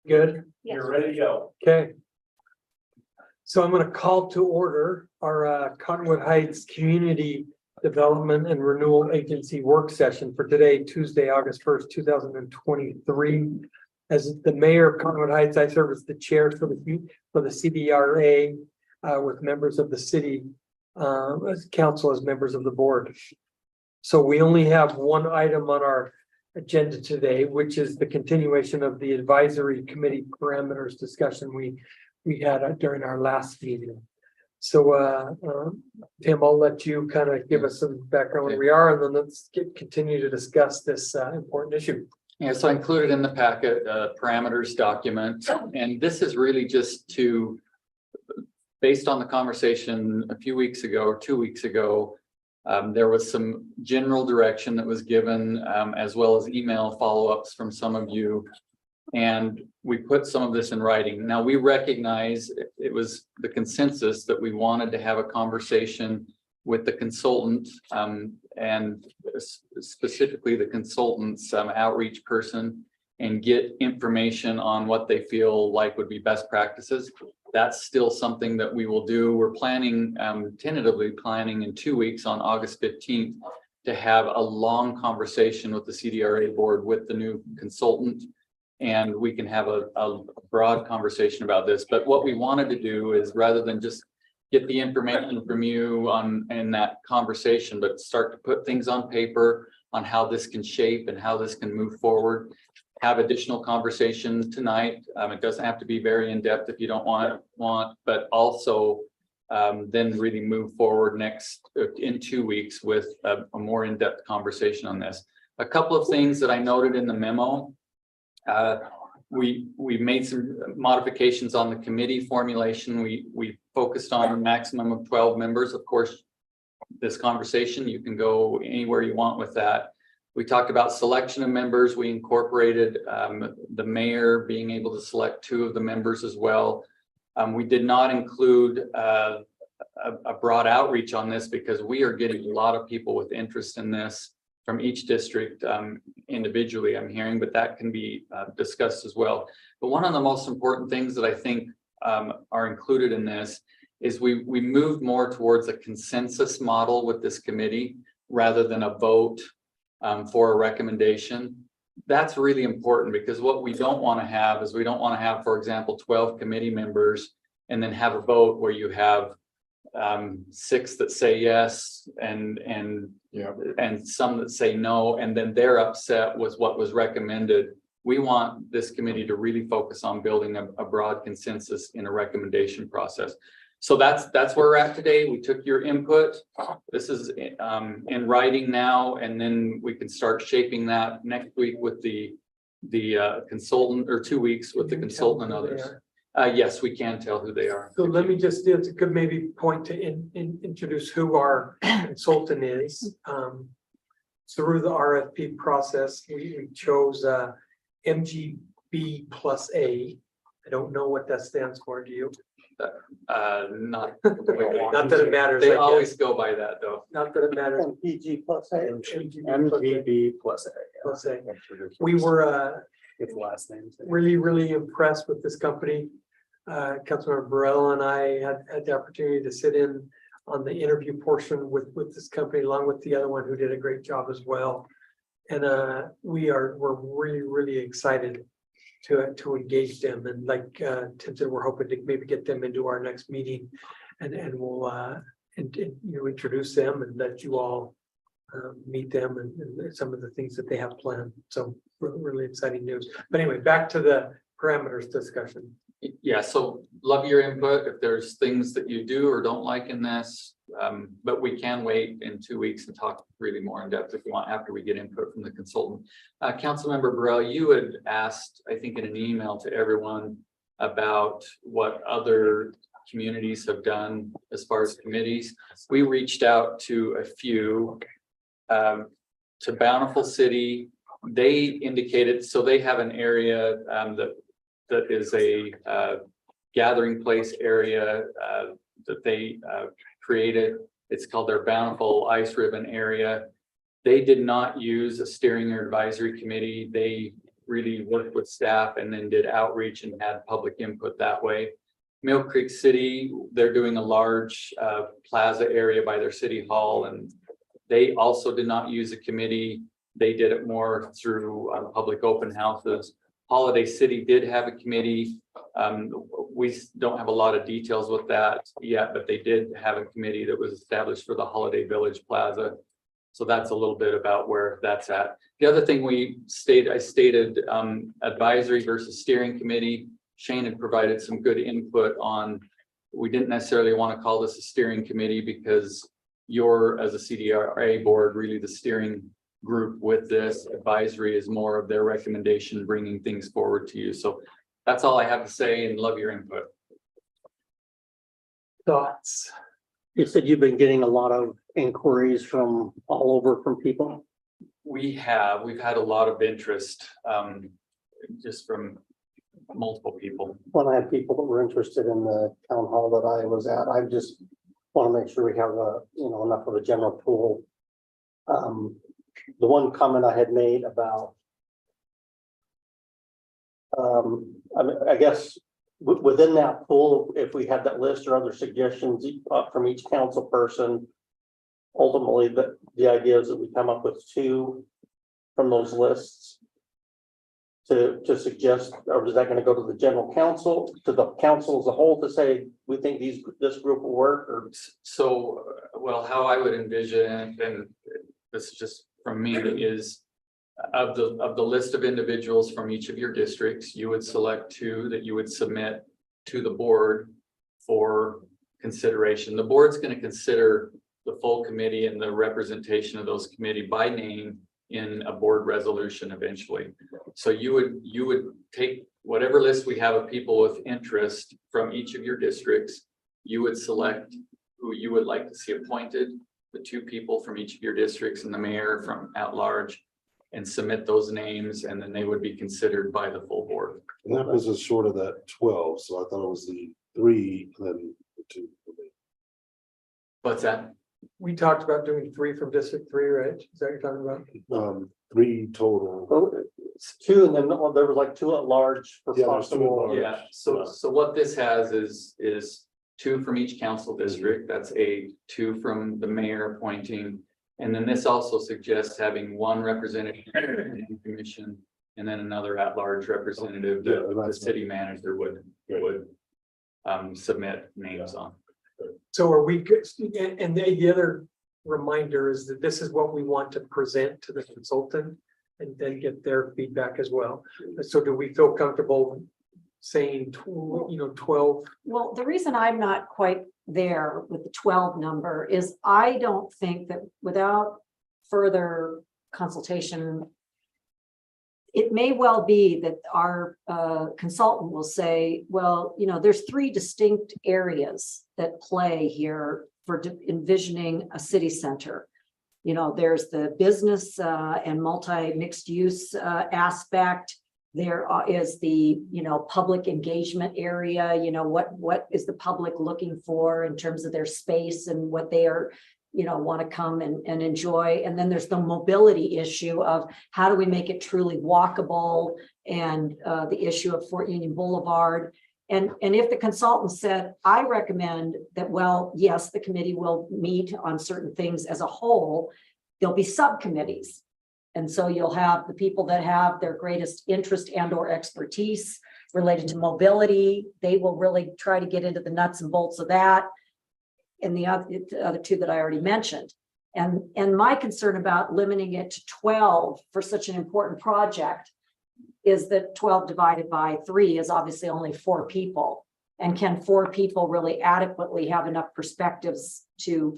Good? Yes. You're ready to go. Okay. So I'm gonna call to order our Cottonwood Heights Community Development and Renewal Agency work session for today, Tuesday, August 1st, 2023. As the mayor of Cottonwood Heights, I serve as the chair for the CDRA with members of the city as council as members of the board. So we only have one item on our agenda today, which is the continuation of the advisory committee parameters discussion we had during our last meeting. So Tim, I'll let you kind of give us some background where we are, and then let's continue to discuss this important issue. Yeah, so I included in the packet parameters document, and this is really just to, based on the conversation a few weeks ago or 2 weeks ago, there was some general direction that was given, as well as email follow-ups from some of you. And we put some of this in writing. Now, we recognize it was the consensus that we wanted to have a conversation with the consultant, and specifically the consultant's outreach person, and get information on what they feel like would be best practices. That's still something that we will do. We're planning, tentatively planning in 2 weeks on August 15th to have a long conversation with the CDRA board with the new consultant. And we can have a broad conversation about this. But what we wanted to do is, rather than just get the information from you in that conversation, but start to put things on paper on how this can shape and how this can move forward. Have additional conversation tonight. It doesn't have to be very in-depth if you don't want, but also then really move forward in 2 weeks with a more in-depth conversation on this. A couple of things that I noted in the memo. We made some modifications on the committee formulation. We focused on a maximum of 12 members. Of course, this conversation, you can go anywhere you want with that. We talked about selection of members. We incorporated the mayor being able to select 2 of the members as well. We did not include a broad outreach on this because we are getting a lot of people with interest in this from each district individually, I'm hearing, but that can be discussed as well. But one of the most important things that I think are included in this is we moved more towards a consensus model with this committee rather than a vote for a recommendation. That's really important, because what we don't want to have is, we don't want to have, for example, 12 committee members and then have a vote where you have 6 that say yes and some that say no, and then they're upset with what was recommended. We want this committee to really focus on building a broad consensus in a recommendation process. So that's where we're at today. We took your input. This is in writing now, and then we can start shaping that next week with the consultant, or 2 weeks with the consultant and others. Yes, we can tell who they are. So let me just, it's a good maybe point to introduce who our consultant is. Through the RFP process, we chose MGB plus A. I don't know what that stands for. Do you? Not Not that it matters. They I always guess. go by that, though. Not that it matters. MPG plus A. MGB plus A. plus A. We were It's last names. really impressed with this company. Councilmember Burrell and I had the opportunity to sit in on the interview portion with this company, along with the other one who did a great job as well. And we're really excited to engage them. And like Tim said, we're hoping to maybe get them into our next meeting, and we'll introduce them and let you all meet them and some of the things that they have planned. So really exciting news. But anyway, back to the parameters discussion. Yeah, so love your input if there's things that you do or don't like in this, but we can wait in 2 weeks and talk really more in depth if you want, after we get input from the consultant. Councilmember Burrell, you had asked, I think in an email to everyone, about what other communities have done as far as committees. We reached out to a few, to Bountiful City. They indicated, so they have an area that is a gathering place area that they created. It's called their Bountiful Ice Ribbon area. They did not use a steering or advisory committee. They really worked with staff and then did outreach and had public input that way. Mill Creek City, they're doing a large plaza area by their city hall, and they also did not use a committee. They did it more through public open houses. Holiday City did have a committee. We don't have a lot of details with that yet, but they did have a committee that was established for the Holiday Village Plaza. So that's a little bit about where that's at. The other thing I stated advisory versus steering committee. Shane had provided some good input on, we didn't necessarily want to call this a steering committee because you're, as a CDRA board, really the steering group with this. Advisory is more of their recommendation, bringing things forward to you. So that's all I have to say, and love your input. Thoughts? You said you've been getting a lot of inquiries from all over from people. We've had a lot of interest just from multiple people. When I had people that were interested in the town hall that I was at, I just want to make sure we have enough of a general pool. The one comment I had made about I guess within that pool, if we had that list or other suggestions from each council person, ultimately the idea is that we come up with 2 from those lists to suggest, or is that going to go to the general council, to the council as a whole to say, we think this group will work? Or So, well, how I would envision, and this is just from me, is of the list of individuals from each of your districts, you would select 2 that you would submit to the board for consideration. The board's going to consider the full committee and the representation of those committee by name in a board resolution eventually. So you would take whatever list we have of people with interest from each of your districts. You would select who you would like to see appointed, the 2 people from each of your districts and the mayor from at large, and submit those names, and then they would be considered by the full board. And that was short of that 12, so I thought it was the 3 and then the 2. What's that? We talked about doing 3 from District 3, right? Is that what you're talking about? 3 total. oh, it's 2, and then there was like 2 at large for Yeah, there's 2 at possible. large. Yeah, so what this has is 2 from each council district. That's 2 from the mayor appointing. And then this also suggests having 1 representative in the commission and then another at-large representative that the city manager would submit names on. So are we good? And the other reminder is that this is what we want to present to the consultant and then get their feedback as well. So do we feel comfortable saying, 12? Well, the reason I'm not quite there with the 12 number is I don't think that without further consultation, it may well be that our consultant will say, well, there's 3 distinct areas that play here for envisioning a city center. There's the business and multi-mixed use aspect. There is the, public engagement area, what is the public looking for in terms of their space and what they are, want to come and enjoy. And then there's the mobility issue of how do we make it truly walkable, and the issue of Fort Union Boulevard. And if the consultant said, I recommend that, well, yes, the committee will meet on certain things as a whole, there'll be subcommittees. And so you'll have the people that have their greatest interest and or expertise related to mobility. They will really try to get into the nuts and bolts of that. And the other 2 that I already mentioned. And my concern about limiting it to 12 for such an important project is that 12 divided by 3 is obviously only 4 people. And can 4 people really adequately have enough perspectives to,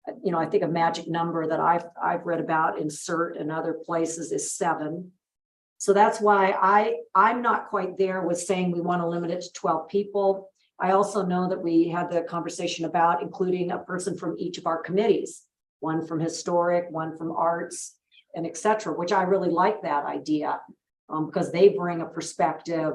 I think a magic number that I've read about in CERT and other places is 7. So that's why I'm not quite there with saying we want to limit it to 12 people. I also know that we had the conversation about including a person from each of our committees, 1 from historic, 1 from arts, and et cetera, which I really like that idea because they bring a perspective,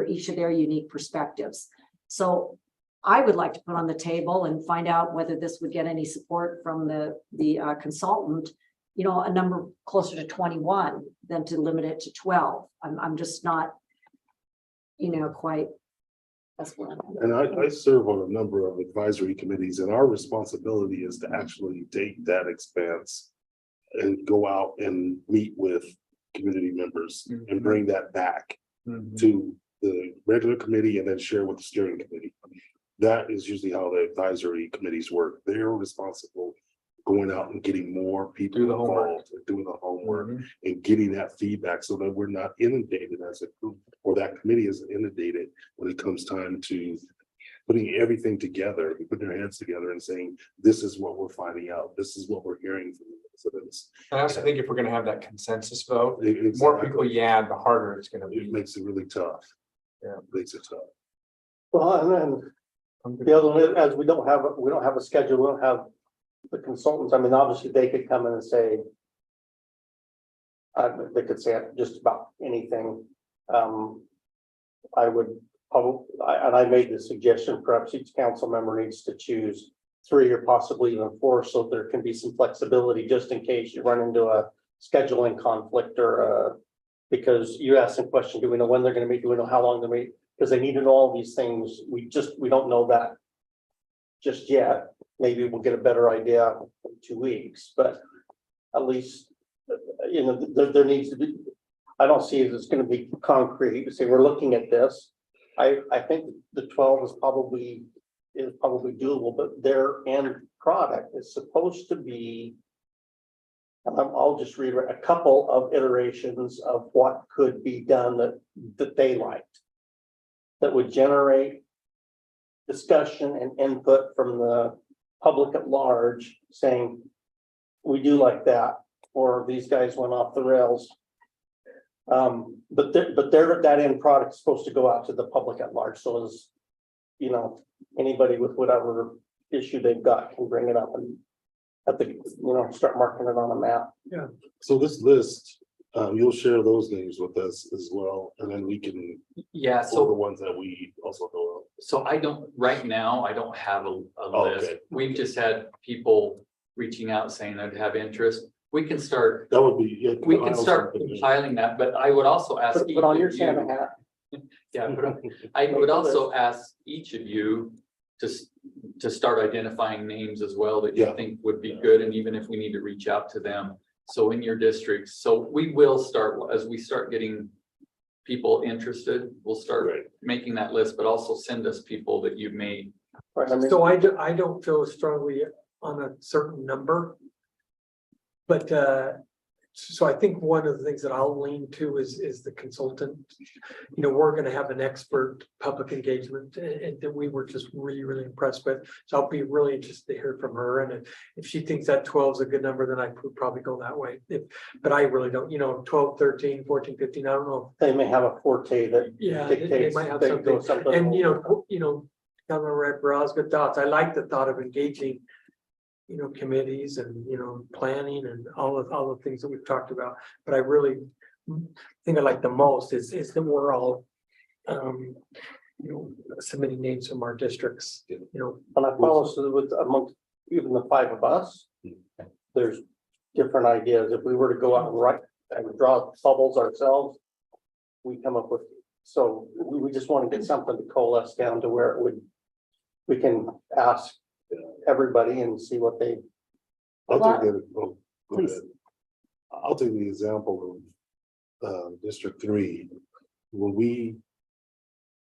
each of their unique perspectives. So I would like to put on the table and find out whether this would get any support from the consultant, you know, a number closer to 21 than to limit it to 12. I'm just not, you know, quite. That's what I'm. And I serve on a number of advisory committees, and our responsibility is to actually take that expanse and go out and meet with community members and bring that back to the regular committee and then share with the steering committee. That is usually how the advisory committees work. They're responsible for going out and getting more people Do the homework. involved and doing the homework and getting that feedback so that we're not inundated as a group, or that committee is inundated when it comes time to putting everything together, putting their heads together and saying, this is what we're finding out. This is what we're hearing from the residents. I also think if we're gonna have that consensus vote, It- more people you add, the harder it's gonna It be. makes it really tough. Yeah. Makes it tough. Well, and then the other one is, as we don't have a schedule, we don't have the consultants. I mean, obviously they could come in and say. They could say just about anything. I would probably, and I made the suggestion, perhaps each council member needs to choose 3 or possibly even 4, so there can be some flexibility just in case you run into a scheduling conflict or because you asked some question, do we know when they're gonna meet? Do we know how long they're meet? Because they need to know all these things. We don't know that just yet. Maybe we'll get a better idea in 2 weeks, but at least, you know, there needs to be, I don't see it as gonna be concrete to say we're looking at this. I think the 12 is probably doable, but their end product is supposed to be. And I'll just read a couple of iterations of what could be done that they liked. That would generate discussion and input from the public at large saying, we do like that, or these guys went off the rails. But that end product is supposed to go out to the public at large, so as, you know, anybody with whatever issue they've got can bring it up and at the, you know, start marking it on a map. So this list, you'll share those names with us as well, and then we can, Yeah, for the so, ones that we also know so I don't, right now, I don't have a Oh, list. okay. We've just had people reaching out saying they'd have interest. We can start, of. That would be. yeah, we can compile start something. compiling that, but I would also ask. Put each on your of you- Santa hat. Yeah, I would also ask each of you to start identifying names as well that you Yeah. think would be good, and even if we need to reach out to them. So in your districts, so we will start, as we start getting people interested, we'll start Right. making that list, but also send us people that you may. Right, I mean, So I don't feel strongly on a certain number. But so I think one of the things that I'll lean to is the consultant. You know, we're gonna have an expert public engagement and that we were just really impressed with. So I'll be really interested to hear from her, and if she thinks that 12 is a good number, then I would probably go that way. But I really don't, you know, 12, 13, 14, 15, I don't know. they may have a forte that Yeah, they dictates. might have they go something. And you know, Governor Red Bras, good thoughts. I like the thought of engaging, you know, committees and, you know, planning and all the things that we've talked about. But I really think I like the most is that we're all, you know, submitting names from our districts, you know. And I follow with amongst even the 5 of us, there's different ideas. If we were to go out and write and draw bubbles ourselves, we come up with, so we just want to get something to coalesce down to where we can ask everybody and see what they. I'll Well, take that. Oh, go please. ahead. I'll take the example of District 3. When we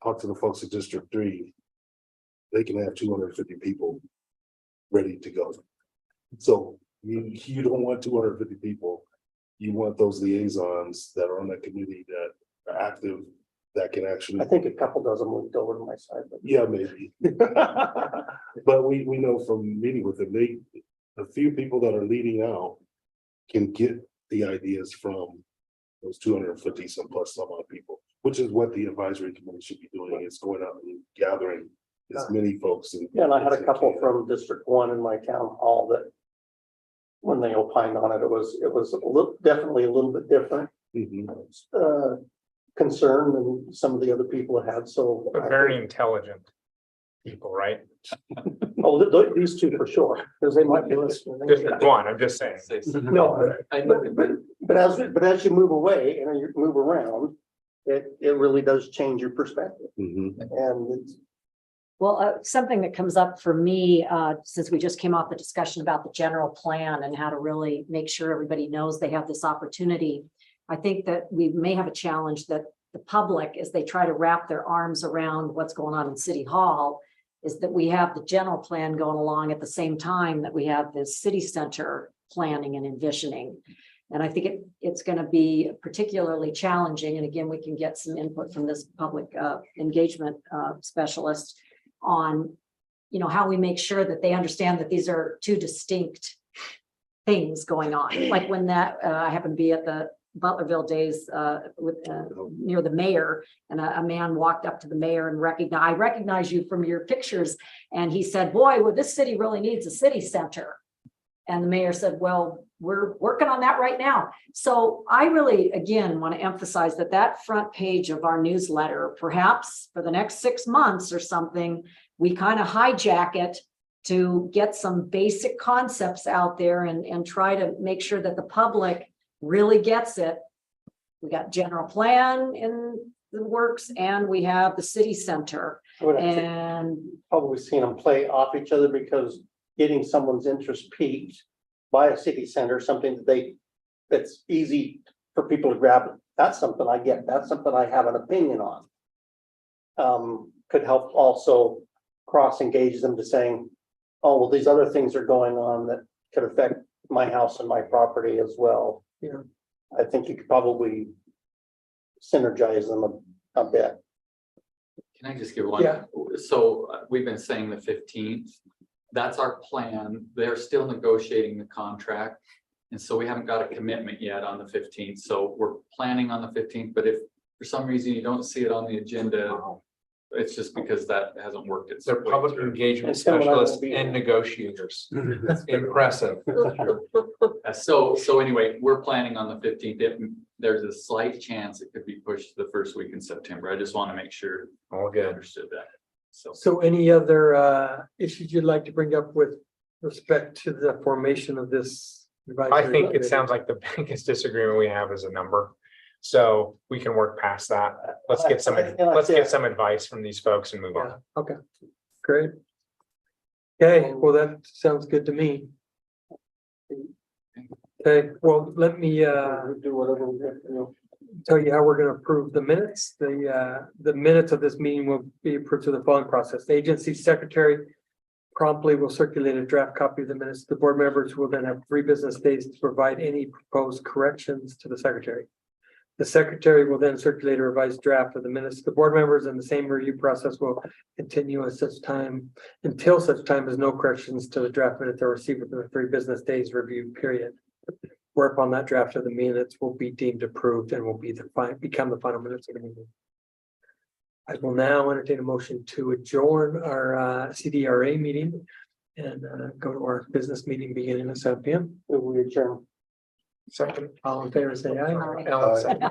talk to the folks at District 3, they can have 250 people ready to go. So you don't want 250 people. You want those liaisons that are on that committee that are active, that can actually. I think a couple dozen moved over to my side, but Yeah, maybe. But we know from meeting with them, the few people that are leading out can get the ideas from those 250 some plus some odd people, which is what the advisory committee should be doing, is going out and gathering as many folks. yeah, and I had a couple from District 1 in my town hall that when they opined on it, it was definitely a little bit different Mhm. concern than some of the other people had, so. But very intelligent. people, right? Oh, these two for sure, because they might be listening. Just one, I'm just saying. No, I know, but as you move away and you move around, it really does change your perspective. Mhm. And it's, Well, something that comes up for me, since we just came off the discussion about the general plan and how to really make sure everybody knows they have this opportunity. I think that we may have a challenge that the public, as they try to wrap their arms around what's going on in City Hall, is that we have the general plan going along at the same time that we have the city center planning and envisioning. And I think it's going to be particularly challenging. And again, we can get some input from this public engagement specialist on, how we make sure that they understand that these are two distinct things going on. Like when I happened to be at the Butlerville days near the mayor, and a man walked up to the mayor and I recognize you from your pictures. And he said, boy, well, this city really needs a city center. And the mayor said, well, we're working on that right now. So I really, again, want to emphasize that front page of our newsletter, perhaps for the next 6 months or something, we kind of hijack it to get some basic concepts out there and try to make sure that the public really gets it. We got general plan in the works and we have the city center. I would actually And probably seen them play off each other, because getting someone's interest piqued by a city center, something that's easy for people to grab. That's something I get. That's something I have an opinion on. Could help also cross engage them to saying, oh, well, these other things are going on that could affect my house and my property as well. Yeah. I think you could probably synergize them a bit. can I just give one? Yeah. So we've been saying the 15th. That's our plan. They're still negotiating the contract. And so we haven't got a commitment yet on the 15th. So we're planning on the 15th, but if for some reason you don't see it on the agenda, it's just because that hasn't worked. It's They're public engagement And Tim and I will specialists be and here. negotiators. Impressive. So anyway, we're planning on the 15th. There's a slight chance it could be pushed to the first week in September. I just want to make sure All we good. understood that. So any other issues you'd like to bring up with respect to the formation of this? I think it sounds like the biggest disagreement we have is a number. So we can work past that. Let's get some advice from these folks and move on. Yeah, okay, great. Okay, well, that sounds good to me. Okay, well, let me Do whatever we have to do. tell you how we're gonna approve the minutes. The minutes of this meeting will be approved through the following process. The agency secretary promptly will circulate a draft copy of the minutes. The board members will then have 3 business days to provide any proposed corrections to the secretary. The secretary will then circulate a revised draft of the minutes to the board members, and the same review process will continue at such time until such time as no corrections to the draft minutes are received within the 3 business days review period. Whereupon that draft of the minutes will be deemed approved and will become the final minutes of the meeting. I will now entertain a motion to adjourn our CDRA meeting and go to our business meeting beginning at 7 p.m. We adjourn. Second. All in favor, say aye. Ellen, second.